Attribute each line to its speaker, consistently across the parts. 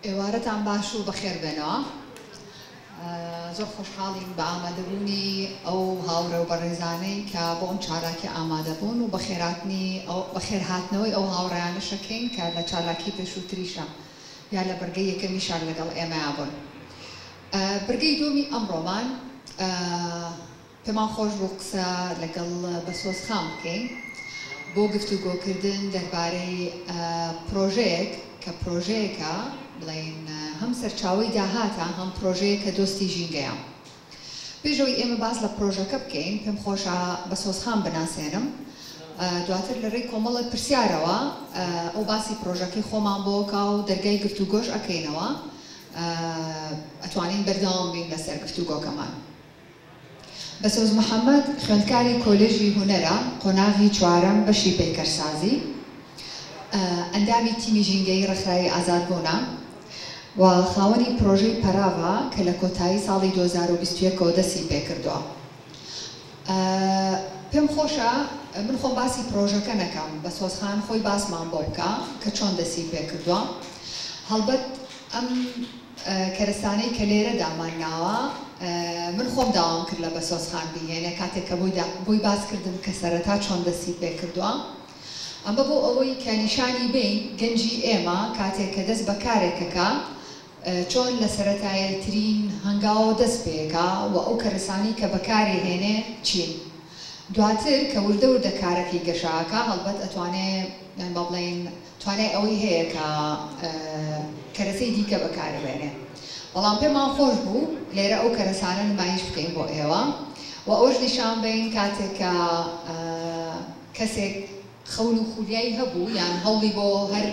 Speaker 1: ئێوارەتان باش و بەخێر بێنەوە. زۆر خۆشحاڵین بە ئامادەبوونی ئەو هاوڕێ و بەڕێزانەی کە بۆ ئەم چالاکی ئامادەبوون و بەخێرهاتنەوەی ئەو هاوڕێیانەشەکەین کە لە چالاکی پێشووتریشە یا لە بەرگەی یەکەمیشان لەگەڵ ئێمەیا بوون. بەرگەی دووەمی ئەمڕۆمان پێمان خۆش بوو قسە لەگەڵ بەسۆز خام بکەین بۆ گفتوگۆکردن دەربارەی پرۆژەیەک کە پرۆژەیەکە بڵێن هەم سەرچاوەی داهاتە هەم پرۆژەیە کە دۆستی ژینگەیە. پێشەوەی ئێمە باس لە پرۆژەکە بکەین پێم خۆشە بەسۆز خام بناسێنم، دواتر لە ڕێی کۆمەڵی پرسیارەوە ئەو باسی پرۆژەکەی خۆمان بۆکە و دەرگای گفتوگۆش ئەکەینەوە، ئەتوانین بەردەوام بین لەسەر گفتوگۆکەمان. بەسۆز محەممەد خوێندکاری کۆلێژی هونەرە قۆناغی چوارەم بەشی پەیکەرسازی، ئەندامی تیمی ژینگەی ڕێکخراوی ئازادبوونە و خاوەنی پرۆژەی پەراوە کە لە کۆتایی ساڵی 2021 دەستی پێکردووە. پێم خۆشە من خۆم باسی پرۆژەکە نەکەم، بەسۆزخان خۆی باسمان بۆ بکە کە چۆن دەستی پێکردووە. هەڵبەت ئەم کەرستانەی کە لێرە دامانناوە من خۆم داوام کرد لە بەسۆزخان بهێنێ کاتێک کە بۆی باسکردم کە سەرەتا چۆن دەستی پێکردووە. ئەمە بۆ ئەوەی کە نیشانی بین گەنجی ئێمە کاتێک کە دەست بە کارێکەکە چۆن لە سەرەتایەترین هەنگاوە دەست پێکە و ئەو کەرسانی کە بەکاری هێنێ چین. دواتر کە وردە وردە کارێکی گەشاکە هەڵبەت ئەتوانێت بە بڵێن توانای ئەوەی هەیە کە کەرەسەی دیکە بەکاربێنێ. بەڵام پێمان خۆش بوو لێرە ئەو کەرەسانە نمایش بکەین بۆ ئێوە و ئەوەش نیشان بین کاتێک کە کەسێک خەون و خولیایی هەبوو یان هەوڵی بۆ هەر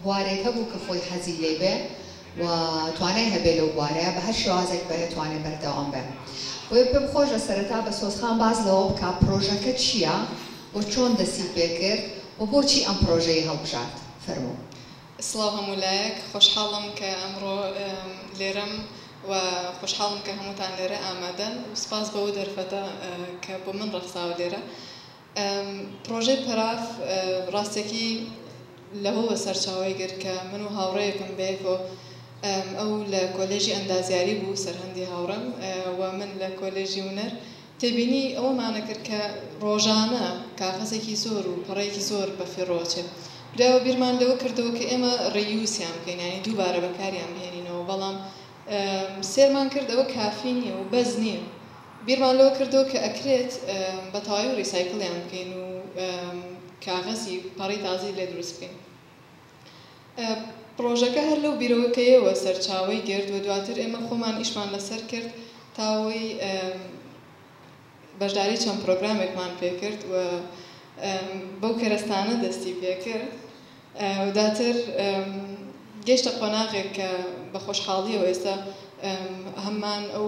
Speaker 1: بوارێک هەبوو کە خۆی حەزی لێ بێ و توانای هەبێ لەو بوارەیە بە هەر شێوازێک بەتوانێت بەردەوام بێ. بۆیە پێم خۆشە سەرەتا بەسۆزخان باز لەوە بکە پرۆژەکە چییە و چۆن دەستی پێکرد و بۆچی ئەم پرۆژەی هەڵبژارد. فەرموو.
Speaker 2: سڵاو هەمولایەک، خۆشحاڵم کە ئەمڕۆ لێرەم و خۆشحاڵم کە هەمووتان لێرە ئامادەن و سپاس بەوە دەرفەتە کە بۆ من ڕەخساوە لێرە. پرۆژەی پەراف ڕاستێکی لەهەوە سەرچاوی گرت کە من و هاوڕێیەکم بەیەکەوە ئەو لە کۆلێژی ئەندازیاری بوو سەرهەندی هاوڕەم و من لە کۆلێژی هونەر تێبینی ئەوەمانە کرد کە ڕۆژانە کاغەزێکی زۆر و پەڕەیەکی زۆر بە فێڕۆچێت. براوە بیرمان لەوە کردەوە کە ئێمە ڕێیوسیان بکەین، یانی دووبارە بەکاریان بهێنینەوە، بەڵام سێرمان کردەوە کافی نییە و بەز نییە. بیرمان لەوە کردەوە کە ئەکرێت بە تەواوی و ریسایکڵیان بکەین و کاغەزی پەڕی تازی لێ دروست بکەین. پرۆژەکە هەر لەو بیرەوەکەیەوە سەرچاوی گرت و دواتر ئێمە خۆمان ئیشمان لەسەر کرد تاوەی بەشداری چەند پرۆگرامێکمان پێکرد و بەو کەرەستانە دەستی پێکرد و دواتر گەیشتە قۆناغێک کە بە خۆشحاڵیەوە ئێستا هەممان ئەو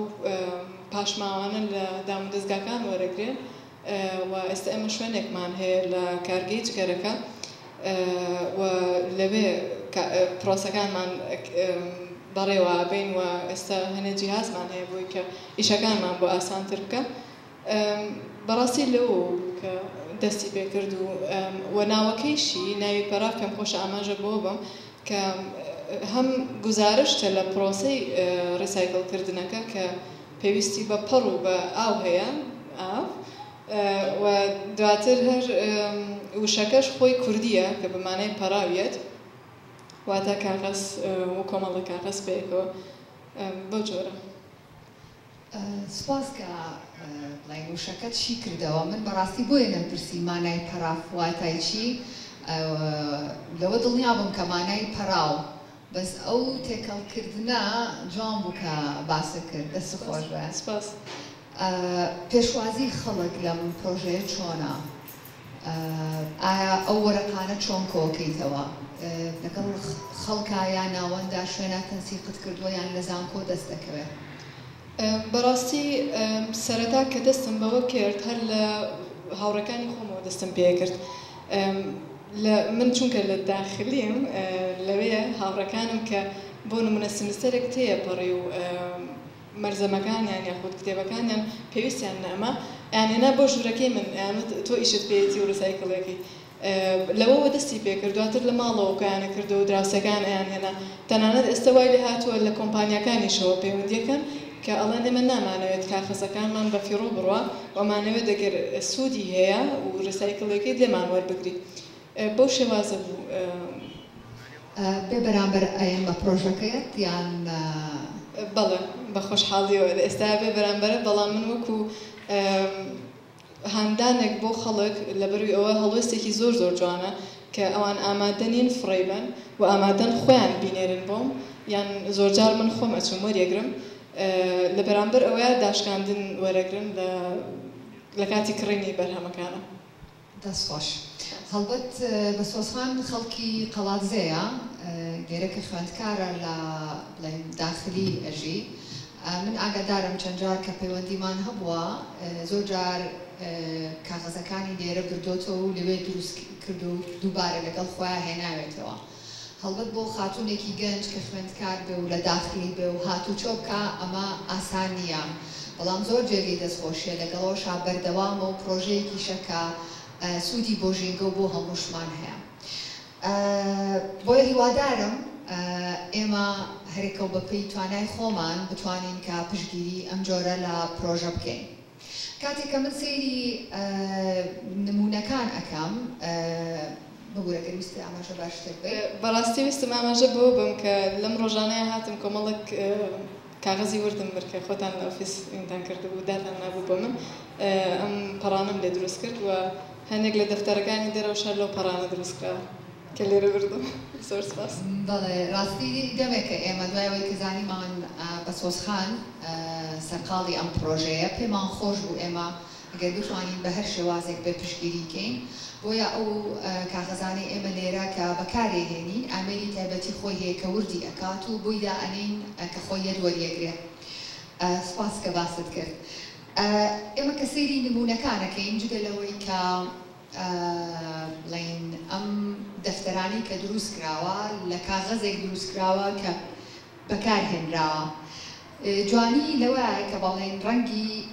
Speaker 2: پاشماوانە لە دام و دەستگاکان وەرەگرێن و ئێستا ئێمە شوێنێکمان هەیە لە کارگەی جگەرەکە و لەوێ پرۆسەکانمان بەڕێوە بین و ئێستا هەنێ جیهازمان هەیە بۆی کە ئیشەکانمان بۆ ئاسانتر بکە. بەڕاستی لەوە کە دەستی پێکرد و ناوەکەیشی ناوی پەراف پێم خۆشە ئاماژە بۆ بم کە هەم گزارشتە لە پرۆسەی ڕیسایکڵکردنەکە کە پێویستی بە پەڕ و بە ئاو هەیە ئاو و دواتر هەر وشەکەش خۆی کوردیە کە بەمانای پەراویەت واتە کاغەز و کۆمەڵە کاغەز پێیەکەوە بەو جۆرە.
Speaker 1: سپاس کە بڵێن وشەکەت چی کردەوە. من بەڕاستی بۆیە نەمپرسی مانای پەراف واتای چی، لەوە دڵنیا بووم کە مانای پەراو، بەس ئەو تێکەڵکردنە جوان بوو کە باسە کرد. دەست خۆش بە.
Speaker 2: سپاس.
Speaker 1: پێشوازی خەڵک لەم پرۆژەیە چۆنە؟ ئایا ئەو وەرەقانە چۆن کۆکەیتەوە؟ لەگەڵ خەڵکە یان ناوەندا شوێنە تەنسیقت کردووە یان لە زانکۆ دەست دەکەوێت؟
Speaker 2: بەڕاستی سەرەتا کە دەستم بەوە کرد هەر لە هاوڕەکانی خۆمەوە دەستم پێ کرد. من چونکە لە داخلیم لەوەیە هاوڕەکانم کە بۆ نمونە سمستەرێک تەیە پەڕی و مەرزەمەکانیان یاخود کتێبەکانیان پێویستیان نەما یانێنا بۆ ژوورەکەی من تۆ ئیشت پێێتی و ڕسایکڵێکی لەوە دەستی پێکرد دواتر لە ماڵەوە کایانە کردو و دراوسەکان ئەیان هێنا تەنانەت ئێستا وای لێ هاتووە لە کۆمپانیەکانیشەوە پەیوەندیەکەن کە ئەڵێن ئێمە نامانەوێت کاغەزەکانمان بە فیڕۆ بڕوە وەمانەوێت دەگەر سوودی هەیە و ڕیسایکڵەکەی لێمان وەربگریت بەو شێوازە بوو.
Speaker 1: بێ بەرامبەر ئەیان بە پرۆژەکەیت یان
Speaker 2: بەڵێ بە خۆشحاڵیەوە ئێستا بێ بەرامبەرە بەڵام من وەکو هاندانێک بۆ خەڵک لەبەروی ئەوە هەڵوێستێکی زۆر زۆر جوانە کە ئەوان ئامادەنین فڕێبن و ئامادەن خۆیان بینێرن بۆم یان زۆرجار من خۆم ئەچوم وەرێگرم لە بەرامبەر ئەوەیە داشکاندن وەرەگرن لە کاتی کڕینی بەرهەمەکانە.
Speaker 1: دەستخۆش. هەڵبەت بەسۆزخان خەڵکی قەڵاتزەیە گێرەکە خوێندکارە لە بڵێن داخلی ئەژی من ئاگادارم چەند جار کە پەیوەندیمان هەبووە زۆر جار کاغەزەکانی لێرە بردۆتەوە و لەوێ دروست کرد و دووبارە لەگەڵ خۆیان هێناوێتەوە. هەڵبەت بۆ خاتوونێکی گەنج کە خوێندکار بێ و لە داخلی بێ و هاتوچۆ بکە ئەمە ئاسان نییە بەڵام زۆر جێگەی دەستخۆشیە لەگەڵەوەشا بەردەوامە و پرۆژەیەکی شەکە سوودی بۆ ژینگە و بۆ هەمووشمان هەیە. بۆیە هیوادارم ئێمە هەرێکەو بەپێی توانای خۆمان بتوانین کە پشتگیری ئەم جۆرە لە پرۆژە بکەین. کاتێککە من سەیری نمونونەکان ئەەکەم بگورەگەر ویستی ئاماژە باشتر بێ
Speaker 2: بەڕاستی ویستم ئاماژە بۆ بم کە لەم ڕۆژانەیە هاتم کۆمەڵک کاغەزی وردم بکە خۆتان لە ئۆفیستان کردبوو داتان نبوو بۆ من ئەم پەڕانم لێ دروست کرد و هەندێک لە دەفتەرەکانی دەرەوە شار لەو پەڕانە دروستکرا کە لێرە بردم. زۆر سپاس.
Speaker 1: بەڵێ ڕاستی دەمێکە ئێمە دوایەوەی کە زانیمان بە سۆزخان سەرقاڵی ئەم پرۆژەیە پێمان خۆش بوو ئێمە ئەگەر بتوانین بە هەر شێوازێک بێ پشتگیری بکەین بۆیە ئەو کاغەزانەی ئێمە لێرە کە بەکارێهێنین ئامێری تایبەتی خۆی هەیە کە وردی ئەکات و بۆی دائەنین کە خۆی یەدوەریەگرێت. سپاس کە باست کرد. ئێمە کە سەیری نمونونەکانەکەین جگە لەوەی کە بڵێن ئەم دەفتەرانی کە دروست کراوە لە کاغەزێک دروست کراوە کە بەکارهێنراوە جوانی لەوەیە کە بەڵێن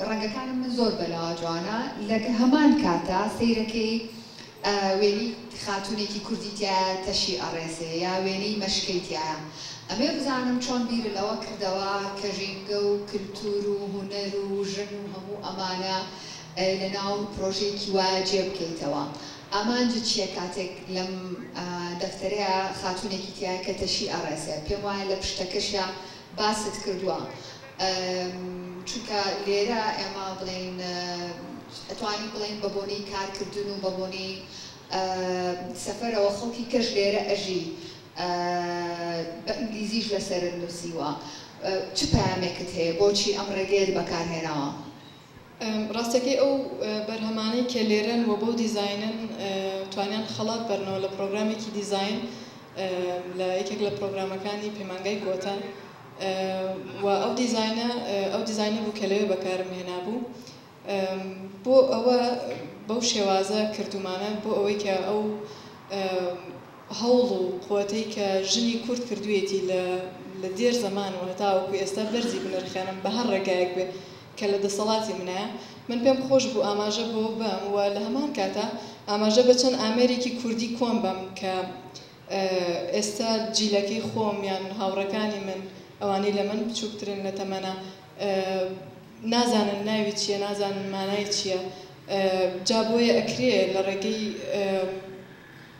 Speaker 1: ڕەنگەکانم من زۆر بەلاوە جوانە لە هەمان کاتە سەیرەکەی وێنی خاتوونێکی کوردیتیە تەشی ئەڕێزێ یا وێنەی مەشکەیتیایە ئەمێ بزانم چۆن بیر لەوە کردەوە کە ژینگە و کللتور و هونەر و ژن و هەموو ئەمانە لە ناو پرۆژێکی وایە جێ بکەیتەوە. ئامانج چییە کاتێک لەم دەفتەرەیە خاتوونێکی تایە کە تەشی ئەڕێزێ پێم وایە لە پشتەکەشە باست کردووە چونکە لێرە ئێمە بڵێن ئەتوانی بڵێن بە بۆنەی کارکردن و بە بۆنەی سەفەرەوە خەڵکی کەش لێرە ئەژی بە ئینگلیزیش لەسەر نووسیوە چ پامێکت هەیە بۆچی ئەم ڕێگەیەت بەکارهێناوە؟
Speaker 2: ڕاستەکەی ئەو بەرهەمانەی کە لێرەن و بۆ دیزاینن توانیان خەڵات بەرنەوە لە پرۆگرامێکی دیزاین لە یەکێک لە پرۆگرامەکانی پەیمانگای گۆتان و ئەو دیزاینە بوو کە لەوێ بەکارم هێنا بوو بۆ ئەوە بەو شێوازە کردومانە بۆ ئەوەی کە ئەو هەوڵ و قوتەی کە ژنی کورد کردوێتی لە دێر زەمان و هەتاوەکو ئێستا بەرزی بنرخێنم بە هەر ڕێگایەک بێ کە لە دەسەڵاتی منایە من پێم خۆش بوو ئاماژە بۆ بم و لە هەمان کاتە ئاماژە بە چەند ئامێرێکی کوردی کۆم بم کە ئێستا جیلەکەی خۆم یان هاوڕەکانی من ئەوانەی لە من بچووکترن لە تەمەنە نازانن ناوی چییە نازانن مانای چییە جا بۆیە ئەکرێ لە ڕێگەی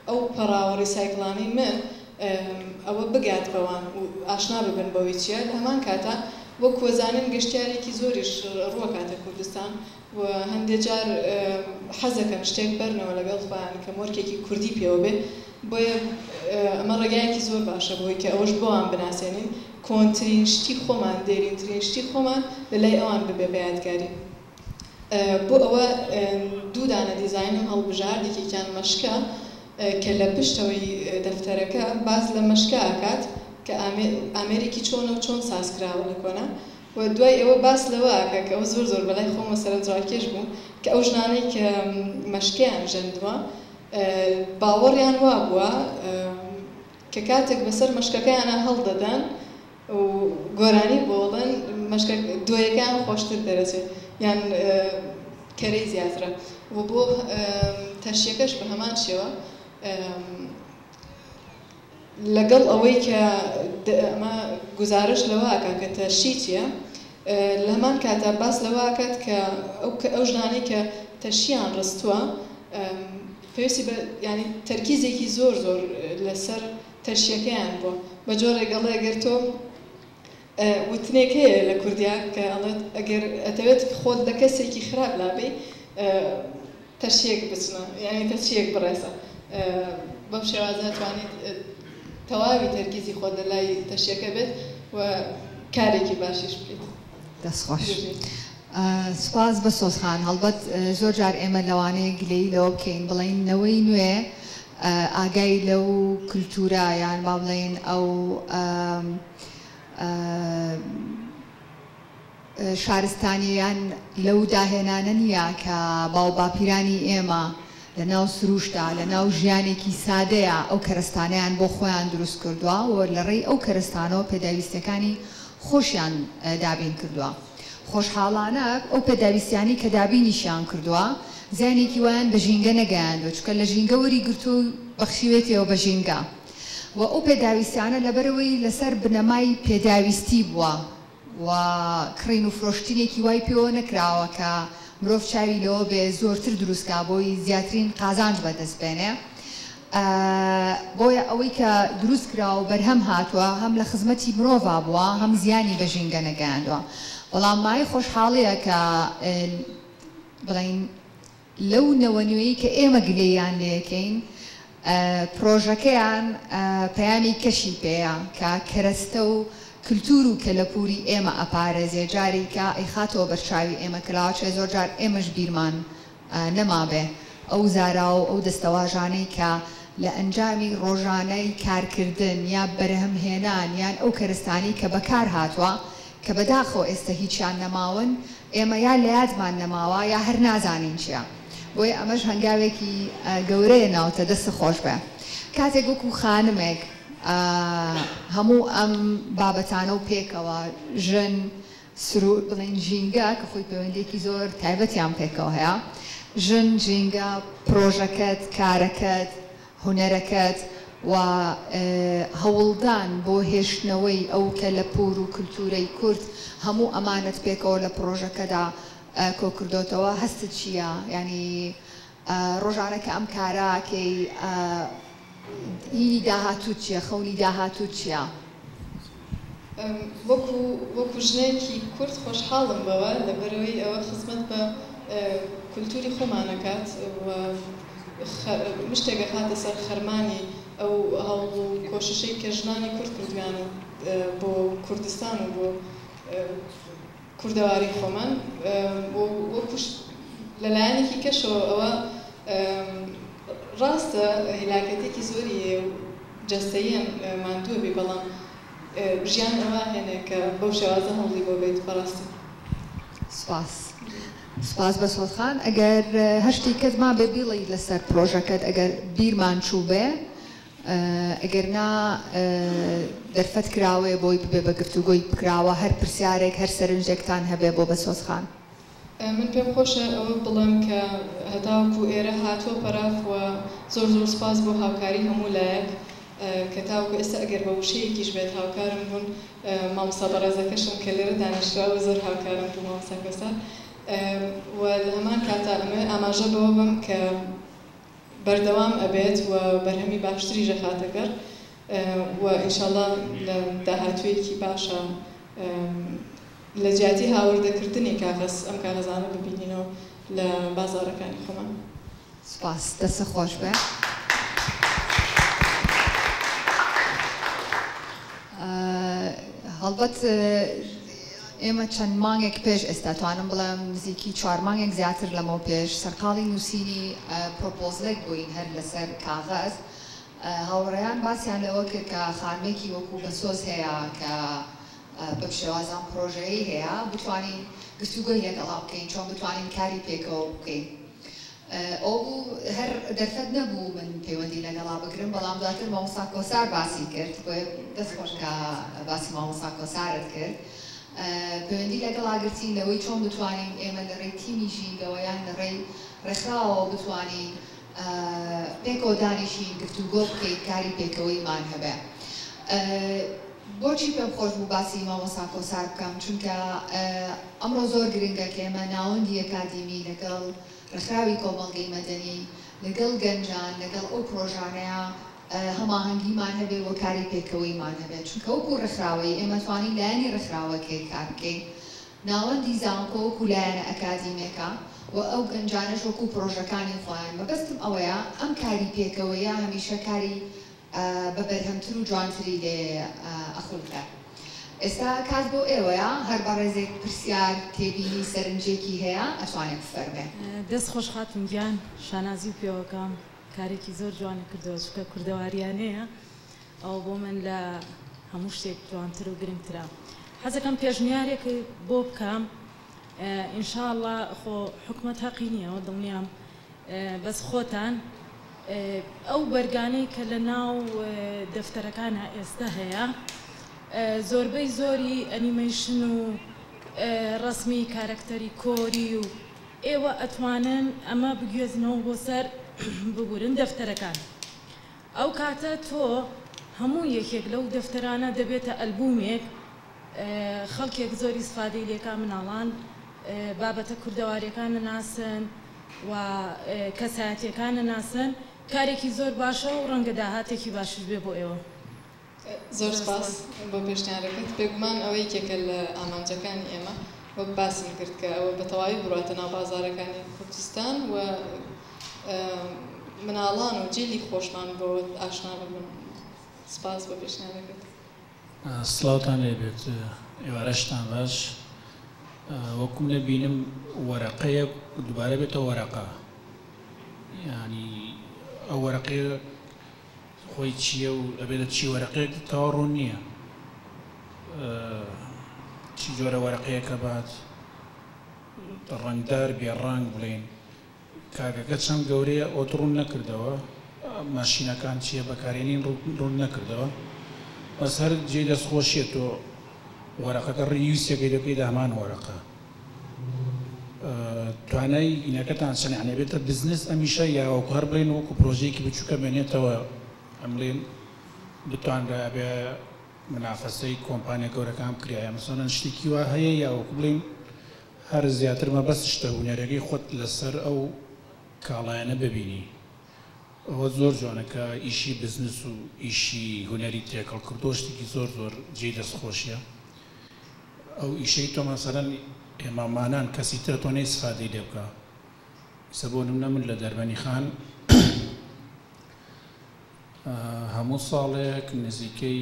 Speaker 2: ئەو پەڕاوە ڕیسایکڵانەی من ئەوە بگات بەوان و ئاشنا ببن بەوەی چییە لە هەمان کاتە بۆ کۆزانن گەشتیارێکی زۆریش ڕوە کاتە کوردستان و هەندێک جار حەزەکەن شتێک بەرنەوە لەگەڵ خۆیان کە مۆرکێکی کوردی پێوە بێ بۆیە ئەمە ڕێگایەکی زۆر باشە بۆی کە ئەوەش بۆوان بناسێنین کۆنترین شتی خۆمان دێرینترین شتی خۆمان لەلای ئەوان ببێ بە یادگاری. بۆ ئەوە دوو دانە دیزاینم هەڵبژارد یەکێکیان مەشکە کە لە پشتەوەی دەفتەرەکە باز لە مەشکە ئاکات کە ئامێرێکی چۆنە و چۆن سازکراوە لە کۆنا و دوای ئەوە باس لەوە ئاکە کە ئەو زۆر زۆر بەلای خۆمە سەرنجڕاکێش بوو کە ئەو ژنانەی کە مەشکەیان ژەندووە باوەڕیان وا بووە کە کاتێک بەسەر مەشکەکەیانە هەڵدەدەن و گۆرانی بۆڵن مەشکە دوایەکان خۆشتر دەرەچێت یان کەرەی زیاترە و بۆ تەشیەکەش بە هەمان شێوە لەگەڵ ئەوەی کە ئەمە گزارش لەواکە کە تەشی چییە لە هەمان کاتە باس لەواکات کە ئەو ژنانەی کە تەشیان ڕستووە پێویستی بە ینی تەرکیزێکی زۆر زۆر لەسەر تەشیەکەیان بووە بە جۆرێگەڵێ گەر تۆ وتنێک هەیە لە کوردیا کە ئەڵێت ئەگەر ئەتەوێت خۆت لە کەسێکی خراپ لابێ تەشیەک بچنە یعنی تەشیەک بڕێسە بەم شێوازە توانیت تەواوی تەرکیزی خۆت لە لای تەشیەکە بێت و کارێکی باشیش بکەیت.
Speaker 1: دەستخۆش. سپاس بە سۆزخان هەڵبەت زۆر جار ئێمە لەوانەیە گلەی لەوە بکەین بڵێن نەوەی نوێ ئاگای لەو کولتورە یان با بڵێن ئەو شارستانیان لەو داهێنانە نییە کە باو باپیرانی ئێمە لە ناو سروشتا لە ناو ژیانێکی سادەیە ئەو کەرستانیان بۆ خۆیان دروست کردووە و لە ڕێی ئەو کەرستانەوە پێداویستەکانی خۆشیان دابین کردووە. خۆشحاڵانە ئەو پێداویستیانی کە دابینیشیان کردووە زیانێکی وایان بە ژینگە نەگەیاندوە چکە لە ژینگە وەری گرتو و بەخشیوێتەوە بە ژینگە و ئەو پێداویستیانە لەبەرەوەی لەسەر بنەمای پێداویستی بووە و کڕین و فرۆشتنێکی وای پێوە نەکراوە کە مرۆڤ چاوی لەوە بێ زۆرتر دروستکا بۆی زیاترین قازانج بەدەست بێنێ بۆیە ئەوەی کە دروست کراوە و بەرهەم هاتووە هەم لە خزمەتی مرۆڤ بووە هەم زیانی بە ژینگە نەگەیاندووە. بەڵام مای خۆشحاڵیە کە بڵین لەو نەوەنوێی کە ئێمە گلەیان لێکەین پرۆژەکەیان پەیامی کەشی پێەیە کە کەرەستە و کللتور و کەلەپوری ئێمە ئەپارێزێ جاری کە ئەیخاتەوە بەرچاوی ئێمە کلااوچێ زۆر جار ئێمەش بیرمان نەمابێ ئەو زارا و ئەو دەستەواژانەی کە لە ئەنجامی ڕۆژانەی کارکردن یا بەرهەمهێنان یان ئەو کەرستانی کە بەکار هاتووە کە بەداخەوە ئێستا هیچیان نەماون ئێمە یا لە یادمان نەماوە یا هەر نازانین چییە بۆیە ئەمەش هەنگاوێکی گەورەیە ناوتە دەست خۆش بێ کاتێک وەکو خانمێک هەموو ئەم بابەتانە و پێکەوە ژن سرور بڵین ژینگە کە خۆی پەیوەندێکی زۆر تایبەتیان پێکەوە هەیە ژن ژینگە پرۆژەکەت کارەکەت هونەرەکەت و هەوڵدان بۆ هێشتنەوەی ئەو کە لە پور و کللتورەی کورد هەموو ئەمانەت پێکەوە لە پرۆژەکەدا کۆکردوتەوە هەستت چییە ینی ڕۆژانەکە ئەم کاراکەی هینی داهاتوو چییە خەونی داهاتوو چییە؟
Speaker 2: وەکو ژنێکی کورد خۆشحاڵم بەوە لەبەرەوەی ئەوە خزمەت بە کولتوری خۆمانەکات مشتێکە هاتە سەر خەرمانی ئەو هەوڵ و کۆششەی کە ژنانی کورد کردویان بۆ کوردستان و بۆ کوردەواری خۆمان وەکوش لەلایەنێکی کەشەوە ئەوە ڕاستە هیلاکەتێکی زۆری و جەستەییان ماندووە بێ بەڵام ژیان ئەوە هێنێ کە بەو شێوازە هەوڵی بۆ بێت بەڕاستی.
Speaker 1: سپاس. سپاس بە سۆزخان ئەگەر هەشتی کەسما بێ بیڵی لەسەر پرۆژەکەت ئەگەر بیرمان چوو بێ ئەگەر نا دەرفەت کراوێ بۆی ببێ بە گفتوگۆی بکراوە هەر پرسیارێک هەر سەرنجێکتان هەبێ بۆ بە سۆزخان.
Speaker 2: من پێم خۆشە ئەوە بڵێم کە هەتاوکو ئێرە هاتووە پەراف و زۆر زۆر سپاس بۆ هاوکاری هەموو لایەک کە تاوکو ئێستا ئەگەر بە وشەیەکیش بێت هاوکارم بوون مامۆستا بەڕێزەکەشم کە لێرە دانیشتراوە زۆر هاوکارم بوو مامۆستا کەسان و لە هەمان کاتا ئەمە ئاماژە بەوە بم کە بەردەوام ئەبێت و بەرهەمی باشتری ژەخاتەگەر و ئینشاءڵڵا لە داهاتوویەکی باشە لە جیاتی هاوردەکردنی کاغەز ئەم کاغەزانە ببینینەوە لە بازاڕەکانی خۆمان.
Speaker 1: سپاس دەستە خۆش بێ. هەڵبەت ئێمە چەند مانگێک پێش ئێستا توانم بڵێم نزیکی 4 مانگێک زیاتر لەمەوە پێش سەرقاڵی نووسینی پرۆپۆزلێک بووین هەر لەسەر کاغەز هاوڕێیان باسییان لەوە کرد کە خانمێکی وەکو بەسۆز هەیە کە بە شێوازان پرۆژەیە هەیە بتوانین گفتوگۆی لەگەڵا بکەین چۆن بتوانین کاری پێکەوە بکەین. ئەو هەر دەرفەت نەبوو من پەیوەندی لەگەڵا بگرم بەڵام دواتر مامۆستا کۆسار باسی کرد بۆیە دەست خۆش کە باسی مامۆستا کۆسارت کرد پەیوەندی لەگەڵ ئاگرتین لەوەی چۆن بتوانین ئێمە لە ڕێی تیمی ژینگەوە یان لە ڕێی ڕێکخراوەوە بتوانین پێکەوە دانیشین گفتوگۆ بکەین کاری پێکەوەیمان هەبێ. بۆچی پێم خۆش بوو باسی مامۆستا کۆسار بکەم چونکە ئەمڕۆ زۆر گرنگە کە ئێمە ناوەندی ئەکادیمی لەگەڵ ڕێکخراوی کۆمەڵگەی مەدەنی لەگەڵ گەنجان لەگەڵ ئەو پرۆژانەیە هەماهەنگیمان هەبێ و کاری پێکەوەیمان هەبێت چونکە وەکو ڕێکخراوەی ئێمە توانین لایەنی ڕێکخراوەکەی کار بکەین ناوەندی زانکۆ وەکو لایەنە ئەکادیمێکە و ئەو گەنجانەش وەکو پرۆژەکانی خۆیان بەبەستم ئەوەیە ئەم کاری پێکەوەیە هەمیشە کاری بە بەرهەمتر و جوانتری لێ ئەخولکە. ئێستا کات بۆ ئێوەیە هەر بە ڕێزێک پرسیار تێبینی سەرنجێکی هەیە ئەتوانێت بفەرمێ.
Speaker 3: دەست خۆش خاتم گیان شانازی و پێوەکەم کارێکی زۆر جوانی کردەوە چکە کوردەواریانەیە ئەو بۆ من لە هەموو شتێک جوانتر و گرنگترە. حەزەکەم پێشنیارێک بۆ بکەم ئینشاءڵڵا خۆ حکومەت حەقی نییەوە دڵنیام بەس خۆتان ئەو بەرگانەی کە لە ناو دەفتەرەکانە ئێستا هەیە زۆربەی زۆری ئەنیمەیشن و ڕسمی کارکتەری کۆری و ئێوە ئەتوانن ئەمە بگوێزنەوە بۆ سەر ببورن دەفتەرەکان. ئەو کاتە تۆ هەموو یەکێک لەو دەفتەرانە دەبێتە ئەلبومێک خەڵکێک زۆری استفادەی لێکا مناڵان بابەتە کوردەواریەکان ناسن و کەسایەتیەکان ناسن کارێکی زۆر باشە و ڕەنگە داهاتێکی باشش بێ بۆ ئێوە.
Speaker 2: زۆر سپاس بۆ پێشنیارەکەت. بێگومان ئەوەی یەکێکە لە ئامانجەکانی ئێمە وەک باسم کرد کە ئەوە بە تەواوی بڕاتە ناو بازارەکانی کوردستان و مناڵان و جێلی خۆشمان بۆ ئاشنا ببن. سپاس بۆ پێشنیارەکەت.
Speaker 4: سڵاوتان لێبێت ئێوارەشتان باش. وەکوم لە بینم وەرەقەیە دووبارە بێتەوە وەرەقە ینی ئەو وەرەقەیە خۆی چییە و ئەبێتە چی وەرەقەیەک تەواو ڕوون نییە چی جۆرە وەرەقەیەکە بات ڕەنگدار بێڕەنگ بڵێن کاکەکە چەند گەورەیە ئۆت ڕوون نەکردەوە ماشینەکان چییە بەکارێنین ڕوون نەکردەوە بەس هەر جێ دەستخۆشیە تۆ وەرەقەکە ڕیوسێکی دەکەی هەمان وەرەقە توانای ئینەکەتان چەند یانێ بێتە بزنس ئەمیشە یاوەکو هەر بڵێن وەکو پرۆژەیەکی بچووکە بێنێتەوە ئەمڵێن بتوانرا بێ منافەسەی کۆمپانیا گەورەکان بکرایە مەسەڵەن شتێکی وا هەیە یاوەکو بڵێن هەر زیاتر مەبەست شتە هونەرەکەی خۆت لەسەر ئەو کاڵایانە ببینی ئەوە زۆر جوانەکە ئیشی بزنس و ئیشی هونەری تێکەڵ کردۆ شتێکی زۆر زۆر جێ دەستخۆشیە ئەو ئیشەی تۆ مەسەڵەن ئێمەمانان کەسی تر تۆ نەی استفادەی لێ بکە ئیسە بۆ نمونە من لە دەربەنی خان هەموو ساڵێک نزیکەی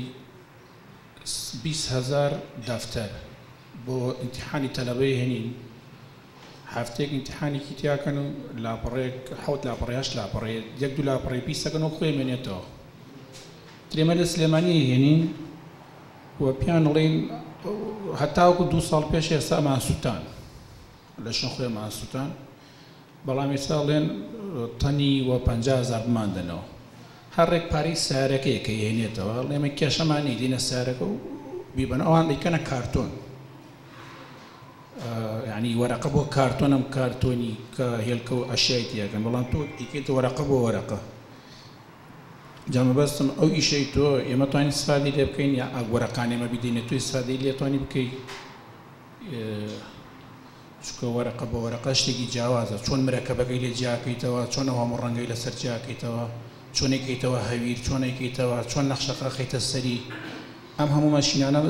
Speaker 4: 20,000 دەفتەر بۆ ئیمتیحانی تەلەبەی هێنین هەفتەیەک ئیمتیحانێکی تیاکەن و لاپەڕێک حەوت لاپەڕیاش لاپەڕێ یەک دوو لاپەڕێ پیسەکەن و خوێمێنێتەوە ترێمە لە سلێمانی هێنین و پیان ئەڵێن هەتاوەکو 2 ساڵ پێش ئێستا ماسووتان لە شەخۆی ماسووتان بەڵام ئێستا ئەڵێن تەنی وە 50,000 بماندنەوە هەرێک پارەی سیارەکەی کە هێنێتەوە ئێمە کێشەمانی دینە سیارەکە و بیبن ئەوان دەیکەنە کارتۆن یعنی وەرەقە بۆ کارتۆن ئەم کارتۆنی کە هێلکە و ئەشیای تیاکەن بەڵام تۆ دیکەیتە وەرەقە بۆ وەرەقە جامەبەستم ئەو ئیشەی تۆ ئێمە توانین استفادەی لێ بکەین یا وەرەقان ئێمە بدەینێت توی استفادەی لێ توانی بکەی چونکە وەرەقە بۆ وەرەقە شتێکی جیاوازە چۆن مرەکەبەکەی لێ جیاکەیتەوە چۆن هەموو ڕەنگەی لەسەر جیاکەیتەوە چۆنێکیتەوە هەویر چۆنێکیتەوە چۆن نەخشەقە خەیتە سەری ئەم هەموو ماشینانە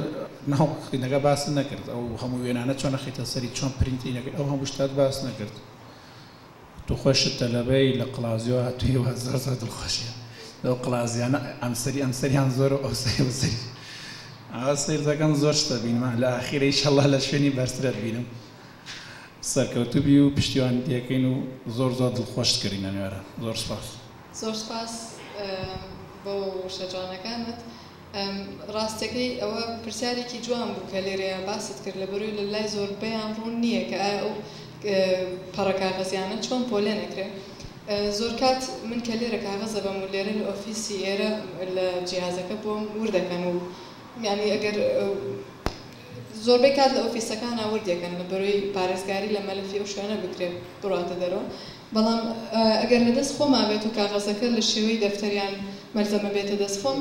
Speaker 4: ناوخینەکە باس نەکرد ئەو هەموو وێنانە چۆن نەخیتە سەری چۆن پرینتی نەکرد ئەو هەموو شتات باس نەکرد تو خۆشت تەلەبەی لە قڵازیۆ هاتوویەوە زۆر دڵخۆشیە لەو قڵازیانە ئەمسەریان زۆر و ئەو سەری ئەوە سەیرەکەم زۆر شتە بینمە لە ئاخیرە ئینشەڵڵا لە شوێنی بەرزترت بینم سەرکەوتوبی و پشتیوان دیەکەین و زۆر دڵخۆشت کردینە نوێرە زۆر سپاس.
Speaker 2: زۆر سپاس بۆ شەجوانەکانت. ڕاستەکەی ئەوە پرسیارێکی جوان بوو کە لێرەیە باست کرد لە بەروی لە لای زۆربەیان ڕوون نییە کە ئایا ئەو پەڕە کاغەزیانە چۆن پۆلێ نەکرێت. زۆر کات من کە لێرە کاغەزە بەم و لێرە لە ئۆفیسی ئێرە لە جیهازەکە بۆم وردەکەن و یعنی ئەگەر زۆربەی کات لە ئۆفیسەکان ئاوردێکن لە بەرەوەی پارێزگاری لە مەلەفی و شوێنە بکرێت بڕاتە دەرەوە بەڵام ئەگەر لە دەست خۆما بێت و کاغەزەکە لە شێوەی دەفتەریان مەرزەمە بێتە دەست خۆم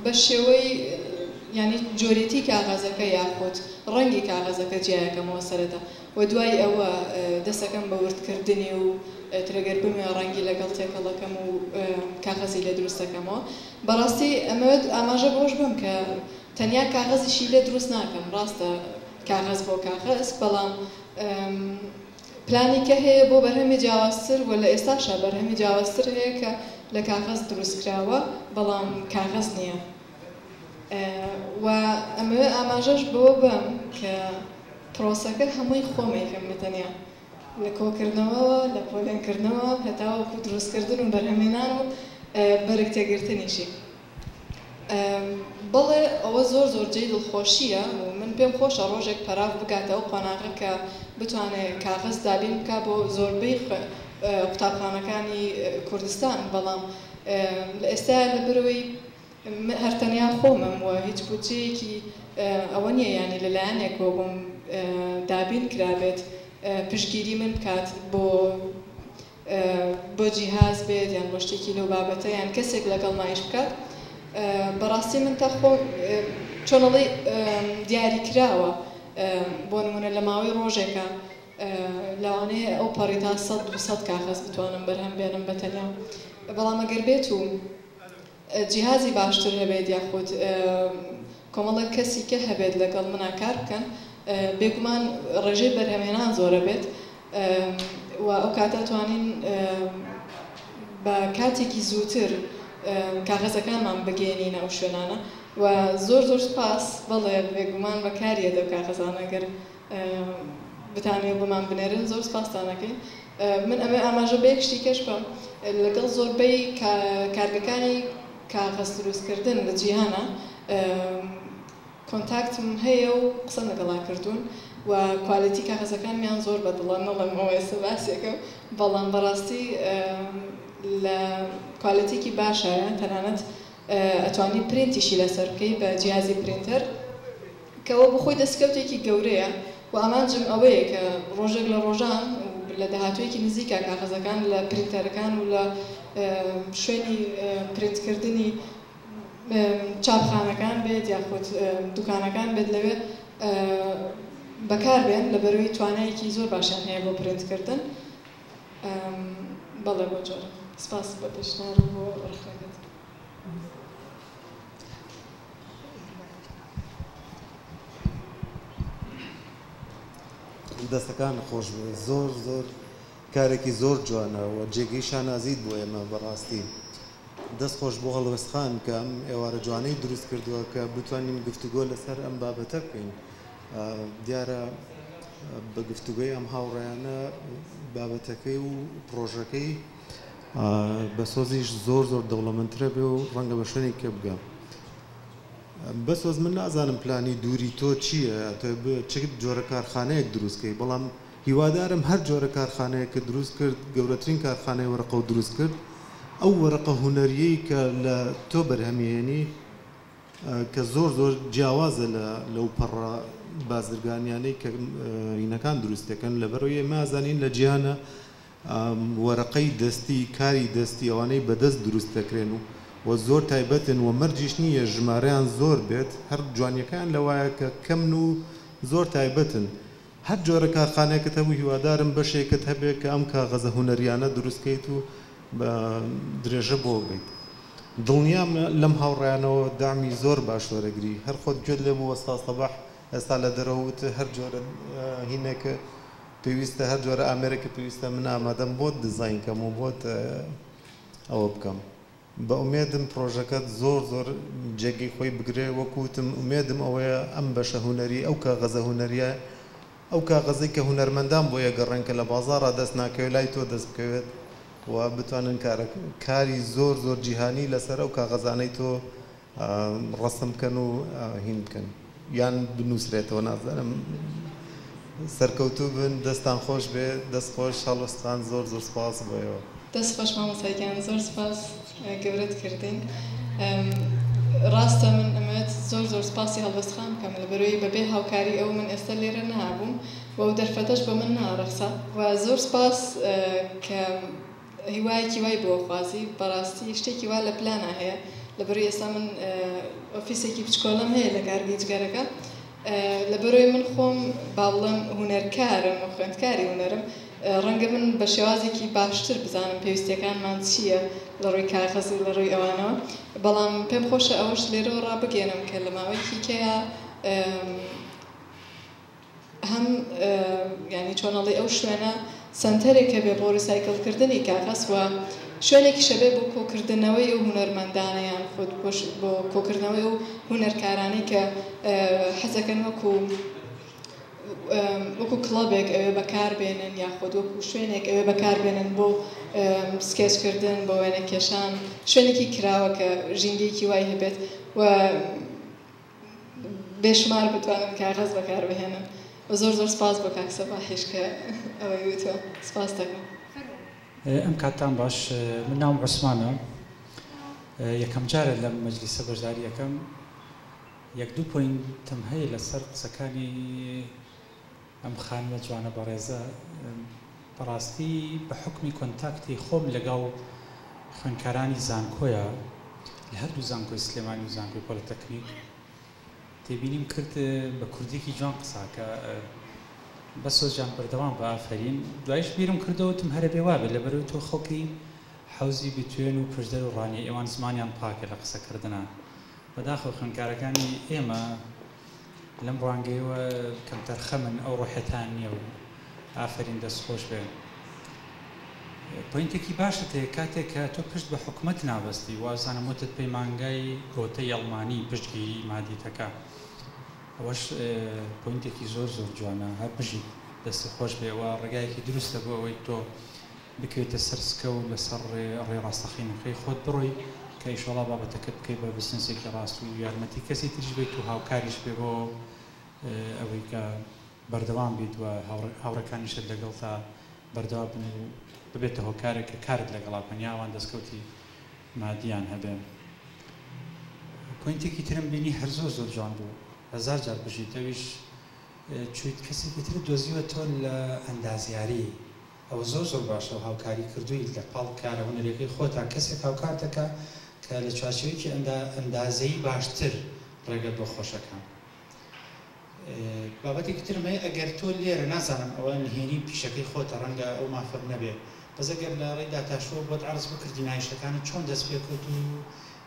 Speaker 2: بە شێوەی ینی جۆرێتی کاغەزەکە یاخۆت ڕەنگی کاغەزەکە جیایەکەمەوە سەرەتا و دوای ئەوە دەستەکەم بە وردکردنی و ترەگەر بمێ ڕەنگی لەگەڵ تێکەڵەکەم و کاغەزی لێ دروستەکەمەوە بەڕاستی ئەمەوێت ئاماژە بۆش بم کە تەنیا کاغەزیشی لێ دروست ناکەم ڕاستە کاغەز بۆ کاغەز بەڵام پلانی کە هەیە بۆ بەرهەمی جیاوازتر و لە ئێستاشا بەرهەمی جیاوازتر هەیە کە لە کاغەز دروستکراوە بەڵام کاغەز نییە و ئەمەوێت ئاماژەش بۆ بم کە پرۆسەکە هەمووی خۆمێکم بتەنیا لە کۆکردنەوە لە پۆلێنکردنەوە هەتاوەکو دروستکردن و بەرهەمێنان و بەرگ تێگرتنیشی بەڵێ ئەوە زۆر جێی دڵخۆشیە و من پێم خۆشە ڕۆژێک پەراو بگاتەوە قۆناغە کە بتوانێت کاغەز دابین بکە بۆ زۆربەی قوتابخانەکانی کوردستان بەڵام لە ئێستا لە بەرەوەی هەرتەنیا خۆمم و هیچ بودجەیەکی ئەوە نییە ینی لەلایەنێکەوە بۆم دابین کرابێت پشتگیری من بکات بۆ جیهاز بێت یان بۆ شتێکی لەو بابەتە یان کەسێک لەگەڵ مایش بکات بەڕاستی من تا خۆ چۆنەڵی دیاری کراوە بۆ نمونە لە ماوەی ڕۆژێکە لەوانەیە ئەو پەڕی تا 100 کاغەز بتوانم بەرهەم بێنم بەتەنیا بەڵام ئەگەر بێت و جیهازی باشتر هەبێت یاخود کۆمەڵێک کەسی کە هەبێت لەگەڵ منە کار بکەن بێگومان ڕێژەی بەرهەمێنان زۆرە بێت و ئەو کاتە توانین بە کاتێکی زووتر کاغەزەکانمان بگەێنینە ئەو شوێنانە و زۆر سپاس بەڵێ بێگومان بەکاریە دەو کاغەزانەگەر بتانێت بمان بنێرن زۆر سپاسانەکەین من ئەمە ئاماژە بە یەکشتی کەش بم لەگەڵ زۆربەی کارگەکانی کاغەز دروستکردن لە جیهانە کۆنتاکتم هەیە و قسە لەگەڵا کردوون و کوالیتی کاغەزەکانیان زۆر بەدڵە نەڵێم ئەوەیە باسێکە بەڵام بەڕاستی لە کوالیتێکی باشایە تەنانەت ئەتوانی پرینتیشی لەسەر بکەی بە جیازی پرینتەر کەەوە بخۆی دەستکەوتێکی گەورەیە و ئامانجم ئەوەیە کە ڕۆژێک لە ڕۆژان لە داهاتوویەکی نزیکە کاغەزەکان لە پرینتەرەکان و لە شوێنی پرینتکردنی چاپخانەکان بێت یاخود دوکانەکان بێت لەوێ بەکار بێن لە بەروی توانایەکی زۆر باشیان هەیە بۆ پرینتکردن بەڵێ بۆ جۆرە سپاس بە پێشنیار بۆ ڕخنەکەت
Speaker 5: دەستەکان خۆش بێ زۆر کارێکی زۆر جوانە و جێگەی شانازیت بۆ ئێمە بەڕاستی دەست خۆش بۆ هەڵوێستخان کە ئەم ئێوارە جوانەی دروست کردووە کە بتوانین گفتوگۆ لەسەر ئەم بابەتە بکەین دیارە بە گفتوگۆی ئەم هاوڕێیانە بابەتەکەی و پرۆژەکەی بەسۆزیش زۆر دەوڵەمەندترە بێ و ڕەنگە بە شوێنی کە بگەم بەسۆز من نازانم پلانی دووری تۆ چییە چ جۆرە کارخانەیەک دروستکەی بەڵام هیوادارم هەر جۆرە کارخانەیە کە دروست کرد گەورەترین کارخانەی وەرەقە و دروست کرد ئەو وەرەقە هونەریەی کە لە تۆ بەرهەمێنی کە زۆر جیاوازە لەو پەڕە بازرگانیانەی کە هینەکان دروستەکەن لەبەرەوەی مازانین لە جیهانە وەرەقەی دەستی کاری دەستی ئەوانەی بەدەست دروست دەکرێن و زۆر تایبەتن و مەرجیش نییە ژمارەیان زۆر بێت هەر جوانیەکان لەوایە کە کەمن و زۆر تایبەتن هەر جۆرە کارخانەیەکت هەبوو هیوادارم بەشێکت هەبێت کە ئەم کاغەزە هونەریانە دروستکەیت و بە درێژە بۆ بێت دڵنیام لەم هاوڕێیانەوە دامی زۆر باش وەرەگری هەر خۆت گوێت لێ بوو وەستا سەباح ئێستا لە دەرەوت هەر جۆرە هینێکە پێویستە هەر جۆرە ئامێرێکە پێویستە من ئامادەم بۆت دیزاینکەم و بۆت ئەوە بکەم بە ئومێدم پرۆژەکەت زۆر جێگەی خۆی بگرێ وەکوتم ئومێدم ئەوەیە ئەم بەشە هونەری ئەو کاغەزە هونەریە ئەو کاغەزەی کە هونەرمەندان بۆ یەگەڕێن کە لە بازاڕە دەست ناکەوێت لای تۆ دەست بکەوێت و بتوانن کاری زۆر جیهانی لەسەر ئەو کاغەزانەی تۆ ڕەسم بکەن و هین بکەن یان بنووسرێتەوە نازانم سەرکەوتوو بن دەستان خۆش بێ دەست خۆش هەڵوەستان زۆر سپاس بۆیەوە
Speaker 2: دەست خۆش مامۆستایان زۆر سپاس گەورەت کردین ڕاستە من ئەمەوێت زۆر سپاسی هەڵوەستخان بکەم لەبەرەوەی بەبێ هاوکاری ئەو من ئێستا لێرە نەهابووم و ئەو دەرفەتەش بە من ناڕەخسا و زۆر سپاس کە هیوایەکی وای بۆ خوازی بەڕاستی شتێکی وا لە پلانە هەیە لەبەرەوەی ئێستا من ئۆفیسێکی بچکۆڵم هەیە لە گارگیجگەرەکە لەبەرەوەی من خۆم با بڵێم هونەرکارم و خوێندکاری هونەرم ڕەنگە من بە شێوازێکی باشتر بزانم پێویستیەکانمان چییە لە ڕووی کاغەز و لە ڕووی ئەوانەوە بەڵام پێم خۆشە ئەوەش لێرەوە ڕابگەێنم کە لە ماوەیەکی کەیە هەم ینی چۆنەڵی ئەو شوێنە سنتەرێکە بێ بۆ ریسایکڵکردنی کاغەز وە شوێنێکی شەبێ بۆ کۆکردنەوەی ئەو هونەرمەندانەیان خۆت بۆ کۆکردنەوەی ئەو هونەرکارانی کە حەزەکەن وەکو کڵەبێک ئەوێ بەکاربێنن یاخۆت وەکو شوێنێک ئەوێ بەکاربێنن بۆ سکێچکردن بۆ وێنە کێشان شوێنێکی کراوە کە ژینگەیەکی وای هەبێت و بێشمار بتوانن کاغەز بەکاربهێنن زۆر سپاس بۆ کاک سەباحیش کە ئەوەی وتووە سپاس دەکەم
Speaker 6: ئەم کاتتان باش من ناوم عوسمانە یەکەم جارە لە مەجلیسە بەشداری یەکەم یەک دوو پۆینتم هەیە لەسەر قسەکانی ئەم خانمە جوانە بەڕێزە بەڕاستی بە حکمی کۆنتاکتی خۆم لەگەڵ خوێندکارانی زانکۆیە لە هەردوو زانکۆی سلێمانی و زانکۆی پۆلیتەکنیک تێبینیم کرد بە کوردێکی جوان قساکە بەسۆزیان بەردەوام بە ئافرین دوایش بیرم کردەوەتم هەرە بێوا بێت لەبەرەوەی تۆ خەڵکی حەوزی بتوێن و پشدەر و ڕانی ئێوان زمانیان پاکە لە قسەکردنە بەداخەوە خوێندکارەکانی ئێمە لەم ڕوانگەیەوە کەمتەر خەمن ئەو ڕۆحەتان نییە و ئافرین دەستخۆش بێن پۆینتێکی باشت هەیە کاتێک کە تۆ پشت بە حکومەت نابەستی وازانم وتت پەیمانگای گۆتەی ئەڵمانی پشتگیری مادیتەکە ئەوەش پۆینتێکی زۆر جوانە هەر بژیت دەستی خۆش بێەوە ڕێگایەکی دروستە بۆ ئەوەی تۆ بکەوێتە سەرسکە و لەسەر ڕێ ڕاستەخینەکەی خۆت بڕۆی کە ئیشەڵا بابەتەکەت بکەی بە بزنسێکی ڕاست و یارمەتی کەسی تریش بێت و هاوکاریش بێ بۆ ئەوەی کە بەردەوام بیت وە هاوڕەکانیشت لەگەڵ تا بەردەوا بن و ببێتە هۆکارێک کە کارت لەگەڵا پەنیاوان دەستکەوتی مادیان هەبێ پۆینتێکی ترم بینی هەر زۆر جوان بوو هەزار جار بژیتەویش چویت کەسێکی تر دۆزیوە تۆ لە ئەندازیاری ئەوە زۆر باشە و هاوکاری کردووی لە پاڵ کارە هونەرەکەی خۆتان کەسێک هاوکار دەکات کە لە چوارچێوەیەکی ئەندازەیی باشتر ڕێگەت بۆ خۆشەکان بابەتێکی ترم هەیە ئەگەر تۆ لێرە نازانم ئەوە نهێنی پیشەکەی خۆتە ڕەنگە ئەو مافەر نەبێ بەس ئەگەر لە ڕێی داتاشۆ بۆت عەرز بکردی نایشەکانت چۆن دەست پێ کرد و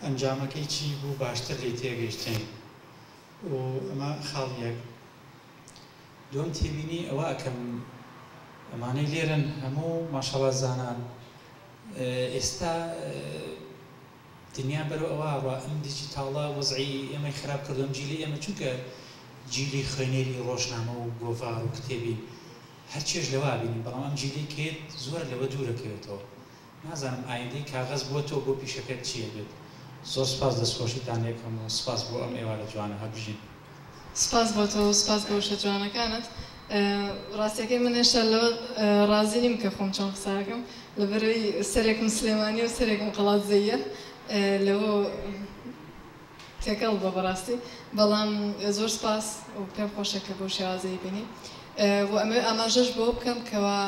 Speaker 6: ئەنجامەکەی چی بوو باشتر لێ تێگەیشتین و ئەمە خاڵیەک دوم تێبینی ئەوە ئەکەم ئەمانەی لێرن هەموو ماشەڵڵا زانان ئێستا دنیا بەرەو ئەوە ئەم دیجیتاڵە وەزعی ئێمەی خراپ کردوم جیلی ئێمە چونکە جیلی خوێنەری ڕۆژنامە و گۆڤار و کتێبی هەرچێش لەوا بینی بەڵام ئەم جیلی کێت زۆر لەوە دوورەکەوێتەوە نازانم ئایندەی کاغەز بۆ تۆ بۆ پیشەکەت چییە بێت زۆر سپاس دەستخۆشیتان یەکەم و سپاس بۆ ئەم ئێوارە جوانە هەبژین
Speaker 2: سپاس بۆ تۆ سپاس بۆ شە جوانەکانت ڕاستیەکەی من هێشتا لەوە ڕازی نیم کە خۆم چۆن قساکەم لەبەرەوەی سەرێکم سلێمانی و سەرێکم قەڵات زەیە لەوە تێکەڵ بە بەڕاستی بەڵام زۆر سپاس و پێم خۆشە کە بۆ شێوازەی بینی و ئەمە ئاماژەش بۆ بکەم کەوا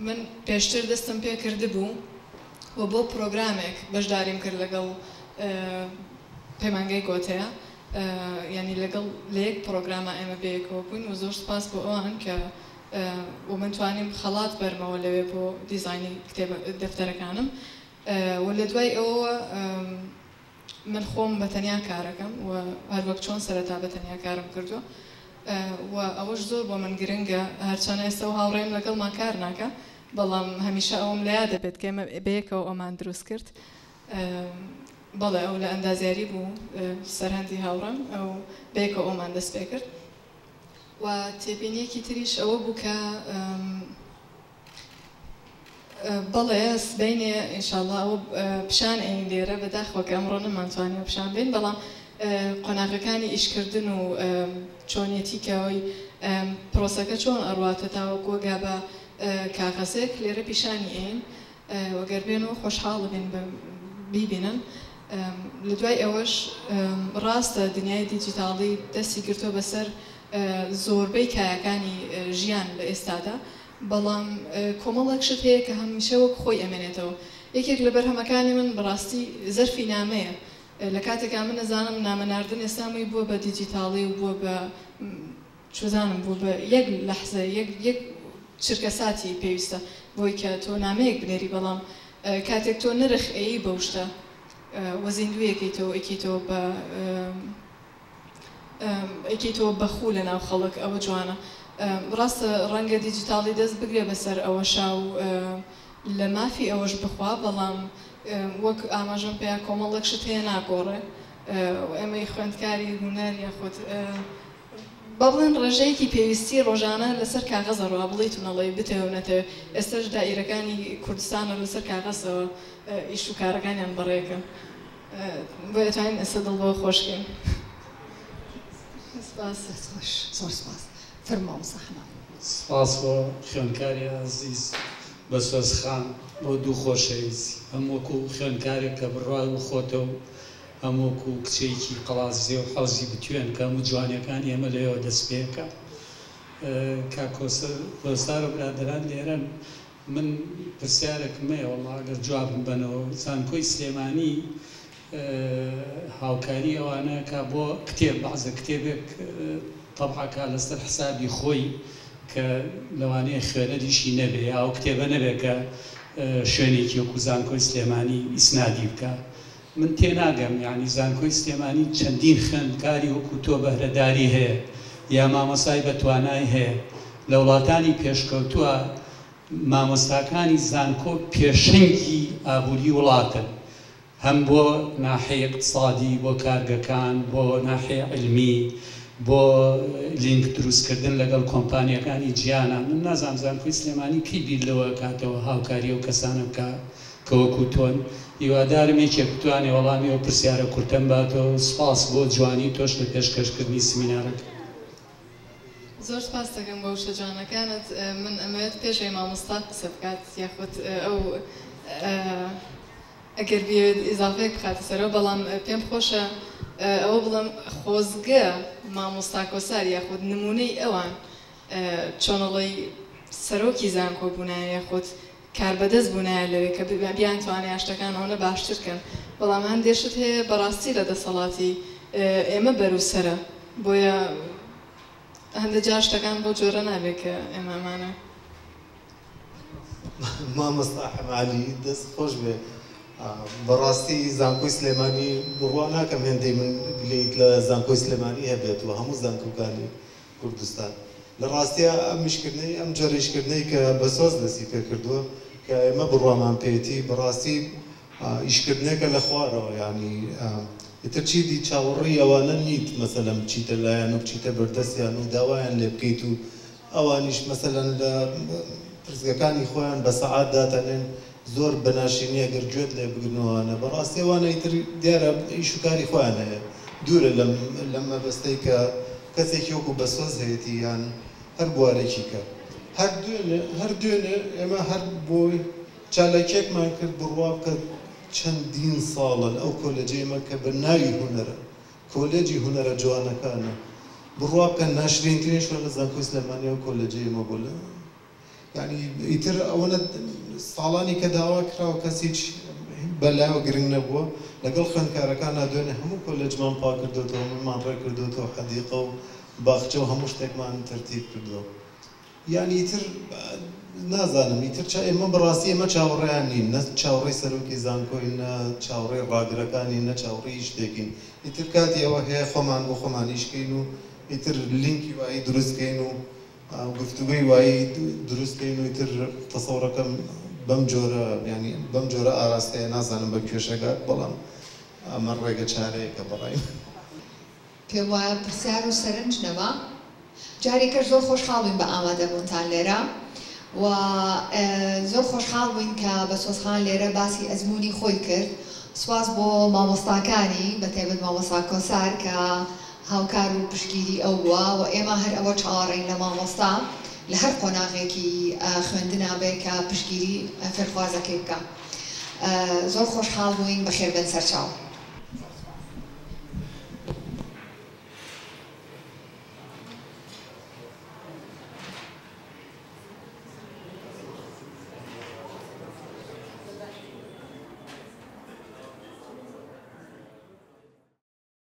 Speaker 2: من پێشتر دەستم پێ کرده بوو و بۆ پرۆگرامێک بەشداریم کرد لەگەڵ پەیمانگای گۆتەیە ینی لەگەڵ لە یەک پرۆگرامە ئێمە بەیەکەوە بووین و زۆر سپاس بۆ ئەوان کە و من توانیم خەڵات بەرمەوە لەوێ بۆ دیزاینی دەفتەرەکانم و لە دوای ئەوە من خۆم بەتەنیا کارەکەم و هەروەک چۆن سەرەتا بەتەنیا کارم کردووە و ئەوەش زۆر بۆ من گرنگە هەرچەنە ئێستا و هاوڕێم لەگەڵمان کار ناکە بەڵام هەمیشە ئەوم لە یاد دەبێت کە ئێمە بەیەکەوە ئەومان دروست کرد بەڵێ ئەو لە ئەندازیاری بوو سەرهەندی هاوڕێم ئەو بەیەکەوە ئەومان دەست پێ کرد و تێبینیەکی تریش ئەوە بوو کە بەڵێ سبەینێ ئینشاءڵڵا ئەوە پیشان ئەین لێرە بەداخەوە کە ئەمڕۆ نەمانتوانین پیشان بین بەڵام قۆناغەکانی ئیشکردن و چۆنیەتی کەەوەی پرۆسەکە چۆن ئەڕواتە تاوەکو وەگا بە کاغەزێک لێرە پیشانی ئەین وەگەر بێنەوە خۆشحاڵ بین بیبینن لە دوای ئەوەش ڕاستە دنیای دیجیتاڵی دەستی گرتۆ بەسەر زۆربەی کایەکانی ژیان لە ئێستادا بەڵام کۆمەڵێک شت هەیە کە هەمیشە وەک خۆی ئەمێنێتەوە یەکێک لە بەرهەمەکانی من بەڕاستی زەرفی نامەیە لە کاتێکا من نەزانم نامەناردن ئێستامەی بووە بە دیجیتاڵی و بووە بە چۆزانم بوو بە یەک لەحزە یەک چرکە ساتی پێویستە بۆی کە تۆ نامەیەک بنێری بەڵام کاتێک تۆ نرخ ئەی بەو شتە وەزیندویەکەیتەوە ئەیکەیتەوە بەخوو لە ناو خەڵک ئەوە جوانە ڕاستە ڕەنگە دیجیتاڵی دەست بگرێ بەسەر ئەوە شاو لە مافی ئەوەش بخوا بەڵام وەک ئاماژەم پێیان کۆمەڵێک شت هەیە ناگۆڕێ ئێمەی خوێندکاری هونەر یاخود با بڵێن ڕێژەیەکی پێویستی ڕۆژانە لەسەر کاغەزەڕوا بڵیت و نەڵێ بتێونەتەوە ئێستاش دائیرەکانی کوردستانە لەسەر کاغەزەوە ئیش و کارەکانیان بەڕێکن بۆ ئەتوانین ئێستا دڵ بۆ خۆشکەین
Speaker 1: زۆر سپاس فەرموو سەحنا
Speaker 7: سپاس بۆ خوێندکاری عەزیز بەسۆزخان بۆ دوو خۆشەویستی هەم وەکو خوێندکارێک کە بڕوای بخۆتەوە هەم وەکو کچێکی قەڵاززێ و حەوزی بتوێن کە هەموو جوانیەکانی ئێمە لەوێەوە دەست پێەکە کۆستار و برادران لێرەن من پرسیارێکم هەیە وەڵڵا ئەگەر جوابم بنەوە زانکۆی سلێمانی هاوکاری ئەوانە کە بۆ کتێب بەعزە کتێبێک تەبعەکە لەسەر حسابی خۆی کە لەوانەیە خوێنەریشی نەبێ ئەو کتێبە نەبێ کە شوێنێکی وەکو زانکۆی سلێمانی ئیسنادی بکە من تێناگەم یعنی زانکۆی سلێمانی چەندین خوێندکاری وەکو تۆ بەهرەداری هەیە یا مامۆستای بەتوانای هەیە لە وڵاتانی پێشکەوتووە مامۆستاکانی زانکۆ پێشەنگی ئابووری وڵاتن هەم بۆ ناحەیە اقتصادی بۆ کارگەکان بۆ ناحەیە علمی بۆ لینک دروستکردن لەگەڵ کۆمپانیەکانی گیانە من نازانم زانکۆی سلێمانی کەی بیر لەوە کاتەوە هاوکاری ئەو کەسانە بکە کە وەکو تۆن هیوادارم یەکێک بتوانێ وەڵامی ئەو پرسیارە کورتم باتەوە سپاس بۆ جوانی تۆش لە پێشکەشکردنی سمینارەکە
Speaker 2: زۆر سپاس دەکەم بۆ شە جوانەکانت من ئەمەوێت پێشەی مامۆستا قسە بکات یاخود ئەو ئەگەر بێت ئیزافەیەک بخاتە سەرەوە بەڵام پێم خۆشە ئەوە بڵم خۆزگە مامۆستا کۆسار یاخود نمونەی ئەوان چۆنەڵی سەرۆکی زانکۆ بوونایە یاخود کاربەدەست بوونایە لەوێ کە بیان توانێ شتەکان ئەوە باشترکەن بەڵام هەندێشت هەیە بەڕاستی لە دەسەڵاتی ئێمە بەروسەرە بۆیە هەندێک جار شتەکان بۆ جۆرە نابێت کە ئێمەمانە
Speaker 5: مامۆستا حەمالی دەست خۆش بێ بەڕاستی زانکۆی سلێمانی بڕوا ناکەم هێندەی من گلەیت لە زانکۆی سلێمانی هەبێت و هەموو زانکۆکانی کوردستان لە ڕاستیە ئەم میشکردنەی ئەم جۆرەیشکردنەی کە بەسۆز دەستی پێ کردووە کە ئێمە بڕوامان پێێتی بەڕاستی ئیشکردنێکە لە خوارەوە ینی ئیتر چیدی چاوەڕی ئەوانە نیت مەسەلەن بچیتە لایەن و بچیتە بەردەستیان و داوایان لێ بکەیت و ئەوانیش مەسەلەن لە پرسگەکانی خۆیان بە سەعات داتەنێن زۆر بەناشینیە گەر گوێت لێ بگرنەوەوانە بەڕاستی ئەوانە ئیتر دیارە ئیش و کاری خۆیان هەیە دوورە لەم مەبەستەی کە کەسێکی وەکو بەسۆز هەیەی یان هەر بوارێکی کە هەر دوێنێ ئێمە هەر بۆی چالاکێکمان کرد بڕوا بکە چەندین ساڵە ئەو کۆلەجێمە کە بە ناوی هونەرە کۆلێجی هونەرە جوانەکانە بڕوا بکەن ناشرینترین شوێن لە زانکۆی سلێمانی ئەو کۆلەجێمە بۆ لە ینی ئیتر ئەوەنە ساڵانی کە داوا کراوە کەسیچ بەلایەوە گرنگ نەبووە لەگەڵ خوێندکارەکان دوێنێ هەموو کۆلێجمان پا کردوێتەوە هەموومان ڕێ کردوێتەوە حەدیقە و باخچە و هەموو شتێکمان تەرتیب کردووە یعنی ئیتر نازانم ئیتر ئێمە بەڕاستی ئێمە چاوەڕێیان نین نە چاوەڕێی سەرۆکی زانکۆی نە چاوەڕێی ڕاگرەکانی نە چاوەڕێی شتێکین ئیتر کاتی ئەوە هەیە خۆمان بۆ خۆمانیشکەین و ئیتر لینکی وایی دروستکەین و گفتوگوی وایی دروستکەین و ئیتر تەسەوڕەکەم بەم جۆرە ینی بەم جۆرە ئاراستەیە نازانم بە کوێشەکات بەڵام ئەمە ڕێگە چارەیەکە بەڕای
Speaker 1: پێم وایە پرسیار و سەرنج نەما جارێکەش زۆر خۆشحاڵ بووین بە ئامادەبوونتان لێرە و زۆر خۆشحاڵ بووین کە بەسۆزخان لێرە باسی ئەزمموی خۆی کرد سواز بۆ مامۆستاکانی بە تایبەت مامۆستا کۆسار کە هاوکار و پشگیری ئەو بووە و ئێمە هەر ئەوە چاوەڕێین لە مامۆستا لە هەر قۆناغێکی خوێندنا بێ کە پشگیری فێرخوازەکەی بکە زۆر خۆشحاڵ بووین بەخێربێن سەرچاو